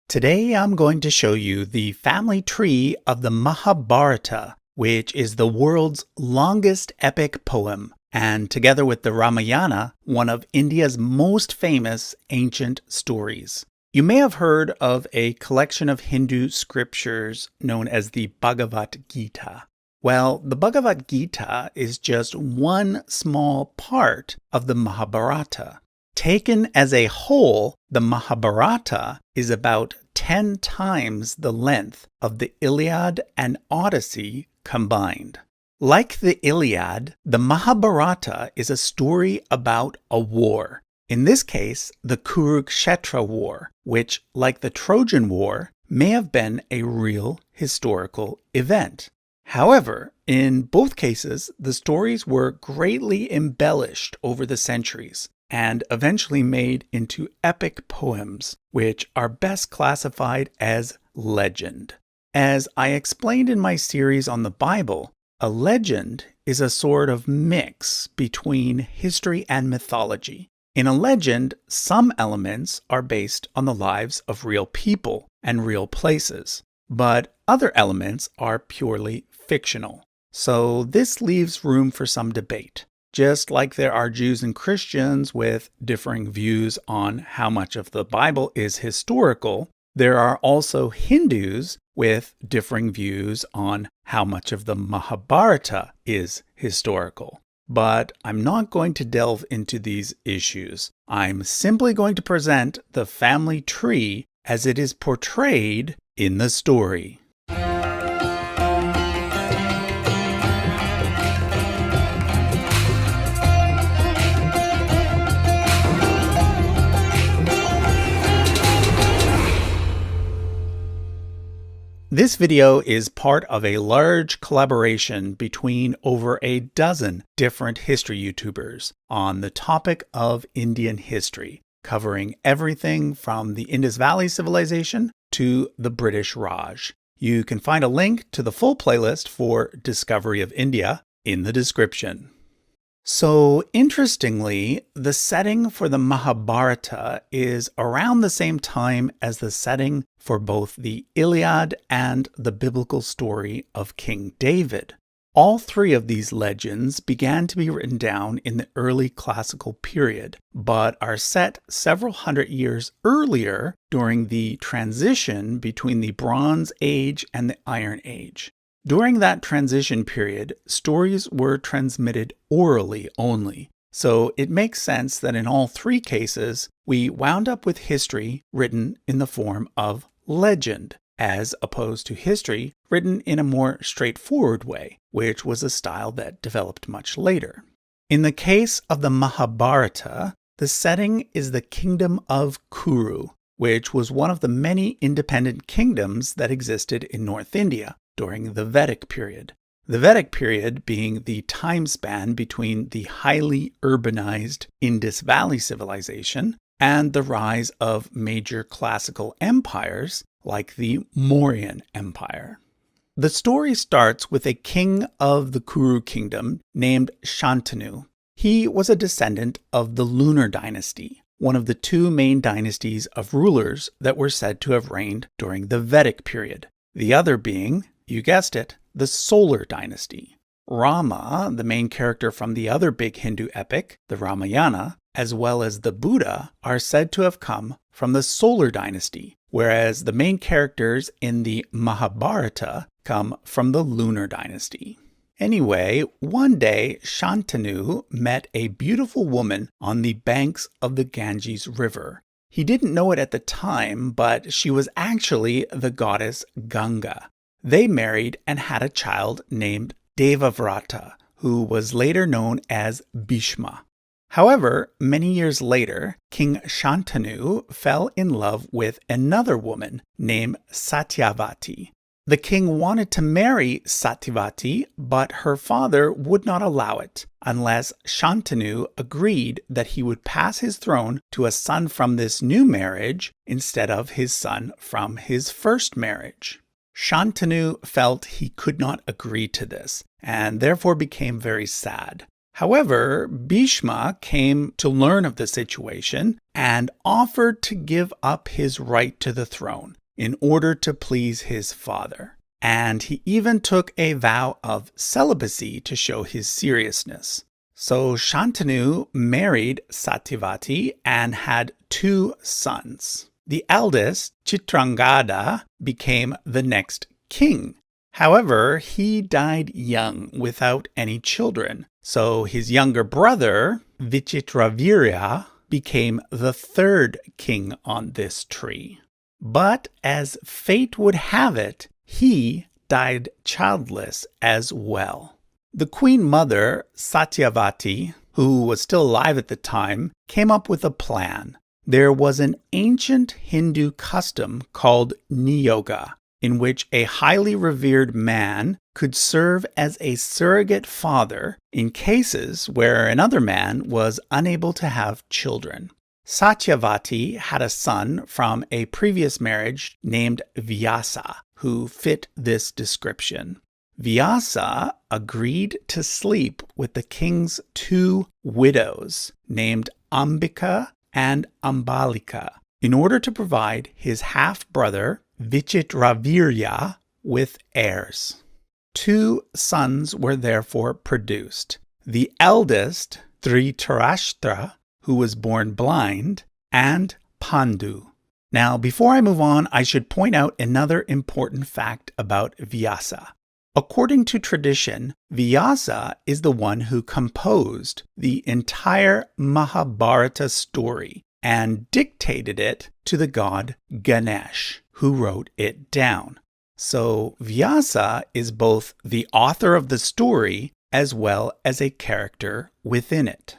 Today I'm going to show you the family tree of the Mahabharata, which is the world's longest epic poem, and together with the Ramayana, one of India's most famous ancient stories. You may have heard of a collection of Hindu scriptures known as the Bhagavad Gita. Well, the Bhagavad Gita is just one small part of the Mahabharata. Taken as a whole, the Mahabharata is about 10 times the length of the Iliad and Odyssey combined. Like the Iliad, the Mahabharata is a story about a war. In this case, the Kurukshetra War, which, like the Trojan War, may have been a real historical event. However, in both cases, the stories were greatly embellished over the centuries and eventually made into epic poems, which are best classified as legend. As I explained in my series on the Bible, a legend is a sort of mix between history and mythology. In a legend, some elements are based on the lives of real people and real places, but other elements are purely fictional. So this leaves room for some debate. Just like there are Jews and Christians with differing views on how much of the Bible is historical, there are also Hindus with differing views on how much of the Mahabharata is historical. But I'm not going to delve into these issues. I'm simply going to present the family tree as it is portrayed in the story. This video is part of a large collaboration between over a dozen different history YouTubers on the topic of Indian history, covering everything from the Indus Valley Civilization to the British Raj. You can find a link to the full playlist for Discovery of India in the description. So, interestingly, the setting for the Mahabharata is around the same time as the setting for both the Iliad and the biblical story of King David. All three of these legends began to be written down in the early classical period, but are set several hundred years earlier during the transition between the Bronze Age and the Iron Age. During that transition period, stories were transmitted orally only, so it makes sense that in all three cases, we wound up with history written in the form of legend, as opposed to history written in a more straightforward way, which was a style that developed much later. In the case of the Mahabharata, the setting is the kingdom of Kuru, which was one of the many independent kingdoms that existed in North India during the Vedic period. The Vedic period being the time span between the highly urbanized Indus Valley civilization and the rise of major classical empires like the Mauryan Empire. The story starts with a king of the Kuru kingdom named Shantanu. He was a descendant of the Lunar dynasty, one of the two main dynasties of rulers that were said to have reigned during the Vedic period, the other being, you guessed it, the Solar dynasty. Rama, the main character from the other big Hindu epic, the Ramayana, as well as the Buddha, are said to have come from the Solar dynasty, whereas the main characters in the Mahabharata come from the Lunar dynasty. Anyway, one day Shantanu met a beautiful woman on the banks of the Ganges River. He didn't know it at the time, but she was actually the goddess Ganga. They married and had a child named Devavrata, who was later known as Bhishma. However, many years later, King Shantanu fell in love with another woman named Satyavati. The king wanted to marry Satyavati, but her father would not allow it unless Shantanu agreed that he would pass his throne to a son from this new marriage instead of his son from his first marriage. Shantanu felt he could not agree to this, and therefore became very sad. However, Bhishma came to learn of the situation and offered to give up his right to the throne in order to please his father. And he even took a vow of celibacy to show his seriousness. So Shantanu married Satyavati and had 2 sons. The eldest, Chitrangada, became the next king. However, he died young without any children. So his younger brother, Vichitravirya, became the 3rd king on this tree. But as fate would have it, he died childless as well. The queen mother, Satyavati, who was still alive at the time, came up with a plan. There was an ancient Hindu custom called niyoga, in which a highly revered man could serve as a surrogate father in cases where another man was unable to have children. Satyavati had a son from a previous marriage named Vyasa, who fit this description. Vyasa agreed to sleep with the king's 2 widows, named Ambika and Ambalika, in order to provide his half-brother Vichitravirya with heirs. 2 sons were therefore produced. The eldest, Dhritarashtra, who was born blind, and Pandu. Now, before I move on, I should point out another important fact about Vyasa. According to tradition, Vyasa is the one who composed the entire Mahabharata story and dictated it to the god Ganesh, who wrote it down. So Vyasa is both the author of the story as well as a character within it.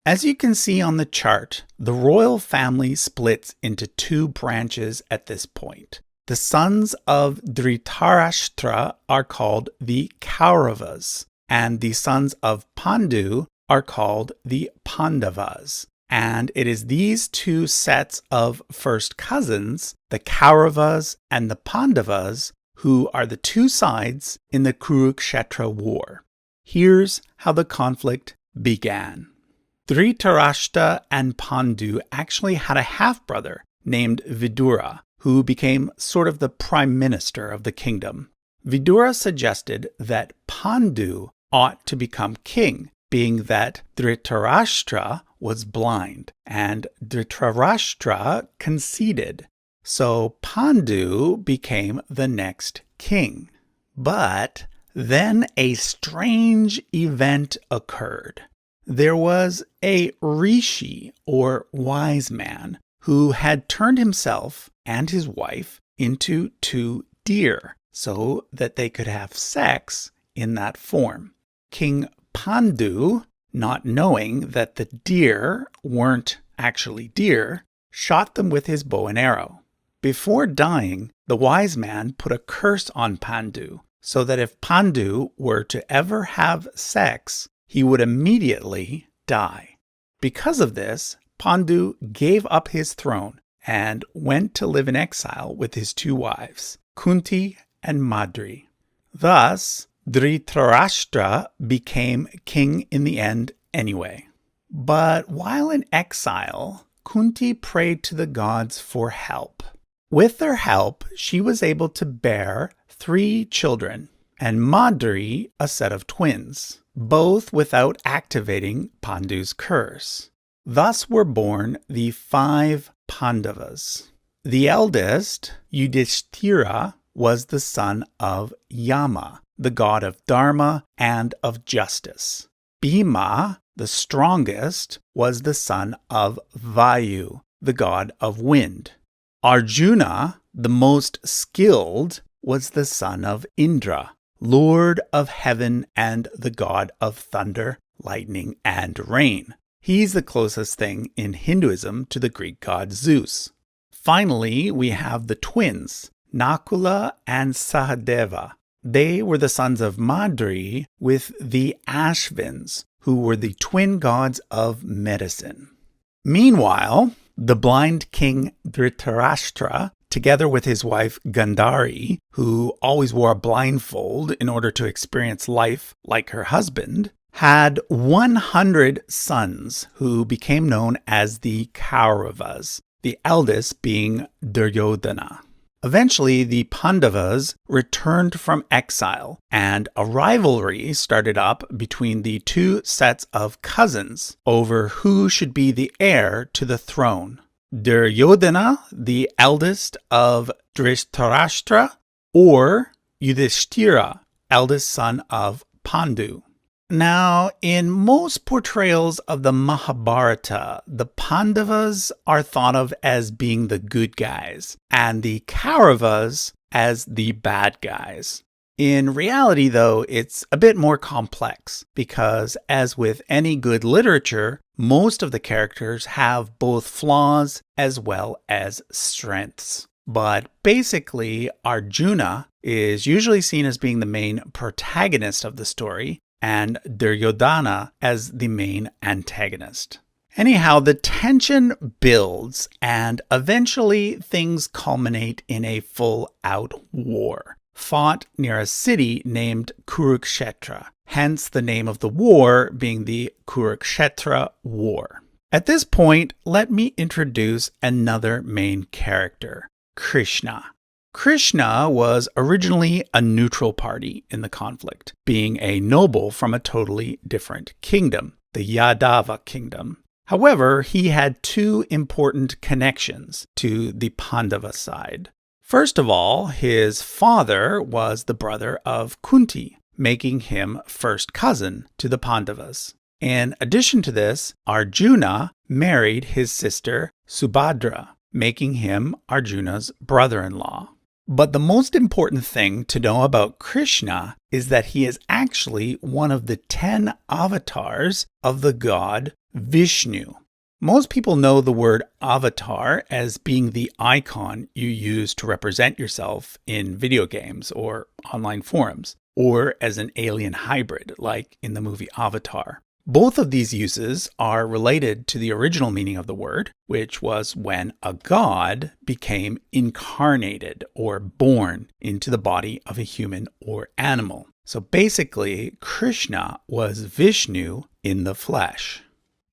As you can see on the chart, the royal family splits into 2 branches at this point. The sons of Dhritarashtra are called the Kauravas, and the sons of Pandu are called the Pandavas. And it is these 2 sets of first cousins, the Kauravas and the Pandavas, who are the 2 sides in the Kurukshetra war. Here's how the conflict began. Dhritarashtra and Pandu actually had a half-brother named Vidura, who became sort of the prime minister of the kingdom. Vidura suggested that Pandu ought to become king, being that Dhritarashtra was blind, and Dhritarashtra conceded. So Pandu became the next king. But then a strange event occurred. There was a rishi, or wise man, who had turned himself and his wife into 2 deer so that they could have sex in that form. King Pandu, not knowing that the deer weren't actually deer, shot them with his bow and arrow. Before dying, the wise man put a curse on Pandu so that if Pandu were to ever have sex, he would immediately die. Because of this, Pandu gave up his throne and went to live in exile with his 2 wives, Kunti and Madri. Thus, Dhritarashtra became king in the end anyway. But while in exile, Kunti prayed to the gods for help. With their help, she was able to bear 3 children, and Madri a set of twins, both without activating Pandu's curse. Thus were born the 5 Pandavas. The eldest, Yudhishthira, was the son of Yama, the god of Dharma and of justice. Bhima, the strongest, was the son of Vayu, the god of wind. Arjuna, the most skilled, was the son of Indra, lord of heaven and the god of thunder, lightning, and rain. He's the closest thing in Hinduism to the Greek god Zeus. Finally, we have the twins, Nakula and Sahadeva. They were the sons of Madri with the Ashvins, who were the twin gods of medicine. Meanwhile, the blind king Dhritarashtra, together with his wife Gandhari, who always wore a blindfold in order to experience life like her husband, had 100 sons who became known as the Kauravas, the eldest being Duryodhana. Eventually, the Pandavas returned from exile, and a rivalry started up between the two sets of cousins over who should be the heir to the throne. Duryodhana, the eldest of Dhritarashtra, or Yudhishthira, eldest son of Pandu. Now, in most portrayals of the Mahabharata, the Pandavas are thought of as being the good guys, and the Kauravas as the bad guys. In reality, though, it's a bit more complex, because as with any good literature, most of the characters have both flaws as well as strengths. But basically, Arjuna is usually seen as being the main protagonist of the story, and Duryodhana as the main antagonist. Anyhow, the tension builds, and eventually things culminate in a full-out war, fought near a city named Kurukshetra, hence the name of the war being the Kurukshetra War. At this point, let me introduce another main character, Krishna. Krishna was originally a neutral party in the conflict, being a noble from a totally different kingdom, the Yadava kingdom. However, he had two important connections to the Pandava side. First of all, his father was the brother of Kunti, making him first cousin to the Pandavas. In addition to this, Arjuna married his sister Subhadra, making him Arjuna's brother-in-law. But the most important thing to know about Krishna is that he is actually one of the 10 avatars of the god Vishnu. Most people know the word avatar as being the icon you use to represent yourself in video games or online forums, or as an alien hybrid like in the movie Avatar. Both of these uses are related to the original meaning of the word, which was when a god became incarnated or born into the body of a human or animal. So basically, Krishna was Vishnu in the flesh.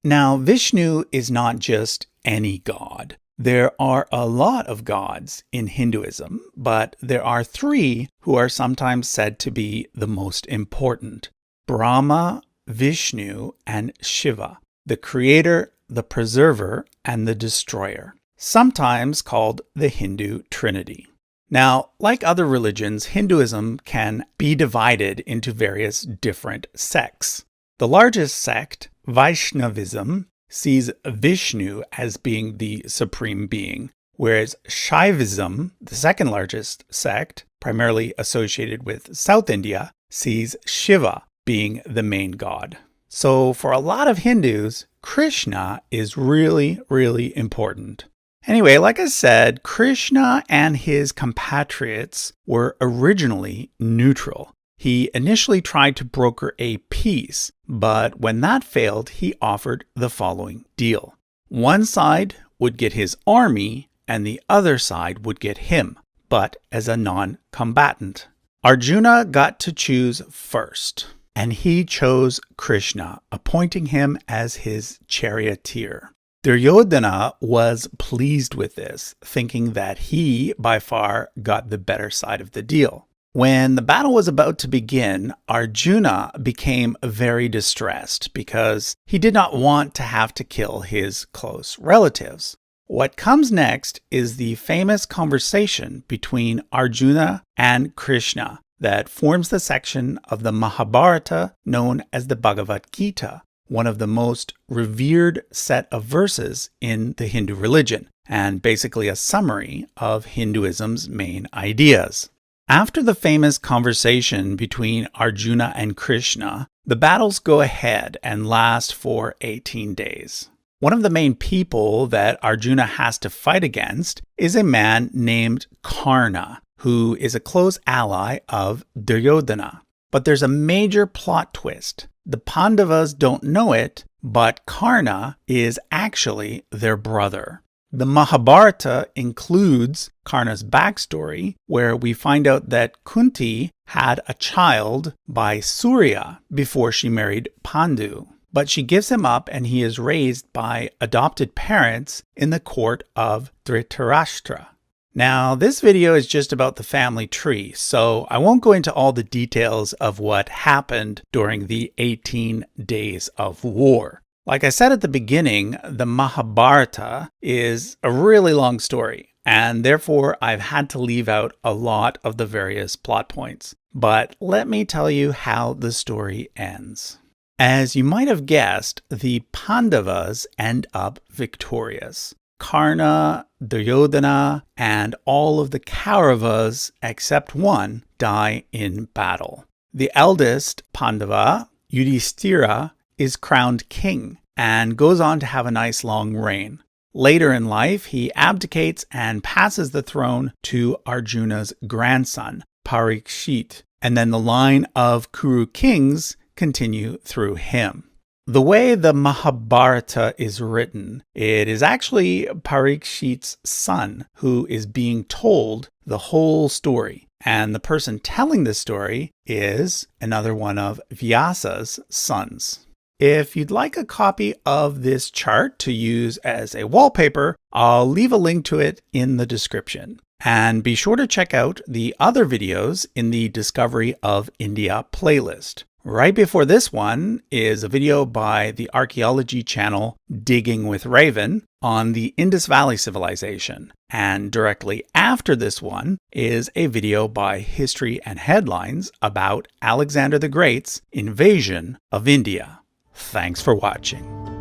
Now, Vishnu is not just any god. There are a lot of gods in Hinduism, but there are three who are sometimes said to be the most important: Brahma, Vishnu, and Shiva, the creator, the preserver, and the destroyer, sometimes called the Hindu Trinity. Now, like other religions, Hinduism can be divided into various different sects. The largest sect, Vaishnavism, sees Vishnu as being the supreme being, whereas Shaivism, the second largest sect, primarily associated with South India, sees Shiva being the main god. So for a lot of Hindus, Krishna is really, really important. Anyway, like I said, Krishna and his compatriots were originally neutral. He initially tried to broker a peace, but when that failed, he offered the following deal. One side would get his army, and the other side would get him, but as a non-combatant. Arjuna got to choose first, and he chose Krishna, appointing him as his charioteer. Duryodhana was pleased with this, thinking that he, by far, got the better side of the deal. When the battle was about to begin, Arjuna became very distressed because he did not want to have to kill his close relatives. What comes next is the famous conversation between Arjuna and Krishna that forms the section of the Mahabharata known as the Bhagavad Gita, one of the most revered set of verses in the Hindu religion, and basically a summary of Hinduism's main ideas. After the famous conversation between Arjuna and Krishna, the battles go ahead and last for 18 days. One of the main people that Arjuna has to fight against is a man named Karna, who is a close ally of Duryodhana. But there's a major plot twist. The Pandavas don't know it, but Karna is actually their brother. The Mahabharata includes Karna's backstory, where we find out that Kunti had a child by Surya before she married Pandu. But she gives him up and he is raised by adopted parents in the court of Dhritarashtra. Now, this video is just about the family tree, so I won't go into all the details of what happened during the 18 days of war. Like I said at the beginning, the Mahabharata is a really long story, and therefore I've had to leave out a lot of the various plot points. But let me tell you how the story ends. As you might have guessed, the Pandavas end up victorious. Karna, Duryodhana, and all of the Kauravas, except one, die in battle. The eldest Pandava, Yudhishthira, is crowned king and goes on to have a nice long reign. Later in life, he abdicates and passes the throne to Arjuna's grandson, Parikshit, and then the line of Kuru kings continue through him. The way the Mahabharata is written, it is actually Parikshit's son who is being told the whole story. And the person telling the story is another one of Vyasa's sons. If you'd like a copy of this chart to use as a wallpaper, I'll leave a link to it in the description. And be sure to check out the other videos in the Discovery of India playlist. Right before this one is a video by the archaeology channel Digging with Raven on the Indus Valley Civilization. And directly after this one is a video by History and Headlines about Alexander the Great's invasion of India. Thanks for watching.